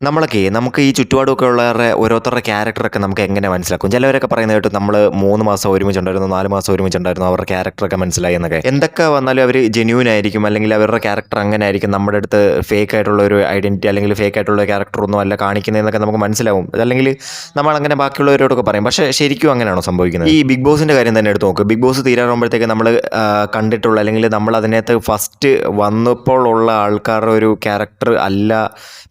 നമുക്ക് ഈ ചുറ്റുപാടുമൊക്കെ ഉള്ളവരുടെ ഓരോരുത്തരുടെ ക്യാരക്ടറൊക്കെ നമുക്ക് എങ്ങനെ മനസ്സിലാക്കും? ചിലവരൊക്കെ പറയുന്നത് കേട്ടു നമ്മൾ 3 മാസം ഒരുമിച്ചുണ്ടായിരുന്നു, 4 മാസം ഒരുമിച്ചുണ്ടായിരുന്നു, അവരുടെ ക്യാരക്ടറൊക്കെ മനസ്സിലായി എന്നൊക്കെ. എന്തൊക്കെ വന്നാലും അവർ ജെന്യൂൻ ആയിരിക്കും, അല്ലെങ്കിൽ അവരുടെ ക്യാരക്ടർ അങ്ങനെ ആയിരിക്കും. നമ്മുടെ അടുത്ത് ഫേക്ക് ആയിട്ടുള്ള ഒരു ഐഡന്റിറ്റി അല്ലെങ്കിൽ ഫേക്ക് ആയിട്ടുള്ള ക്യാരക്ടറൊന്നും അല്ല കാണിക്കുന്നതെന്നൊക്കെ നമുക്ക് മനസ്സിലാവും. അല്ലെങ്കിൽ നമ്മളങ്ങനെ ബാക്കിയുള്ളവരോടൊക്കെ പറയും. പക്ഷേ ശരിക്കും അങ്ങനെയാണോ സംഭവിക്കുന്നത്? ഈ ബിഗ് ബോസിൻ്റെ കാര്യം തന്നെ എടുത്ത് നോക്ക്. ബിഗ് ബോസ് തീരാറാകുമ്പോഴത്തേക്ക് നമ്മൾ കണ്ടിട്ടുള്ള അല്ലെങ്കിൽ നമ്മൾ അതിനകത്ത് ഫസ്റ്റ് വന്നപ്പോൾ ഉള്ള ആൾക്കാരുടെ ഒരു ക്യാരക്ടർ അല്ല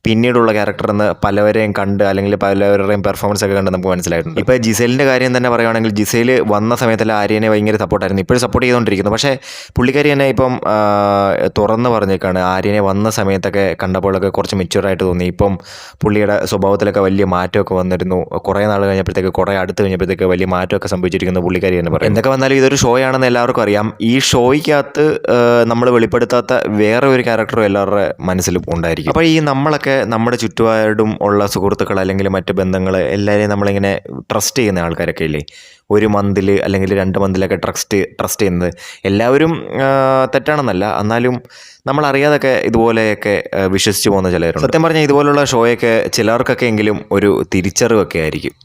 പിന്നീടുള്ള ക്യാരക്ടർ എന്ന് പലവരെയും കണ്ട് അല്ലെങ്കിൽ പലവരുടെയും പെർഫോമൻസ് ഒക്കെ കണ്ട് നമുക്ക് മനസ്സിലായിട്ടുണ്ട്. ഇപ്പോൾ ജിസേലിൻ്റെ കാര്യം തന്നെ പറയുകയാണെങ്കിൽ ജിസേൽ വന്ന സമയത്തെല്ലാം ആര്യനെ ഭയങ്കര സപ്പോർട്ടായിരുന്നു, ഇപ്പോഴും സപ്പോർട്ട് ചെയ്തുകൊണ്ടിരിക്കുന്നു. പക്ഷേ പുള്ളിക്കാരി തന്നെ ഇപ്പം തുറന്ന് പറഞ്ഞേക്കാണ് ആര്യനെ വന്ന സമയത്തൊക്കെ കണ്ടപ്പോഴൊക്കെ കുറച്ച് മെച്യൂറായിട്ട് തോന്നി. ഇപ്പം പുള്ളിയുടെ സ്വഭാവത്തിലൊക്കെ വലിയ മാറ്റമൊക്കെ വന്നിരുന്നു. കുറേ നാൾ കഴിഞ്ഞപ്പോഴത്തേക്ക് കുറേ അടുത്ത് കഴിഞ്ഞപ്പോഴത്തേക്ക് വലിയ മാറ്റമൊക്കെ സംഭവിച്ചിരിക്കുന്നു പുള്ളിക്കാരി തന്നെ പറയും. എന്തൊക്കെ വന്നാലും ഇതൊരു ഷോ ആണെന്ന് എല്ലാവർക്കും അറിയാം. ഈ ഷോയ്ക്കകത്ത് നമ്മൾ വെളിപ്പെടുത്താത്ത വേറെ ഒരു ക്യാരക്ടറും എല്ലാവരുടെ മനസ്സിലും ഉണ്ടായിരിക്കും. അപ്പോൾ ഈ നമ്മളൊക്കെ നമ്മുടെ ചുറ്റുപാടും ഉള്ള സുഹൃത്തുക്കൾ അല്ലെങ്കിൽ മറ്റ് ബന്ധങ്ങൾ എല്ലാവരെയും നമ്മളിങ്ങനെ ട്രസ്റ്റ് ചെയ്യുന്ന ആൾക്കാരൊക്കെ ഇല്ലേ, ഒരു മന്തിൽ അല്ലെങ്കിൽ 2 മന്തിലൊക്കെ ട്രസ്റ്റ് ചെയ്യുന്നത് എല്ലാവരും തെറ്റാണെന്നല്ല, എന്നാലും നമ്മളറിയാതൊക്കെ ഇതുപോലെയൊക്കെ വിശ്വസിച്ച് പോകുന്ന ചിലരുണ്ട്. സത്യം പറഞ്ഞാൽ ഇതുപോലുള്ള ഷോയൊക്കെ ചിലർക്കൊക്കെ എങ്കിലും ഒരു തിരിച്ചറിവൊക്കെ ആയിരിക്കും.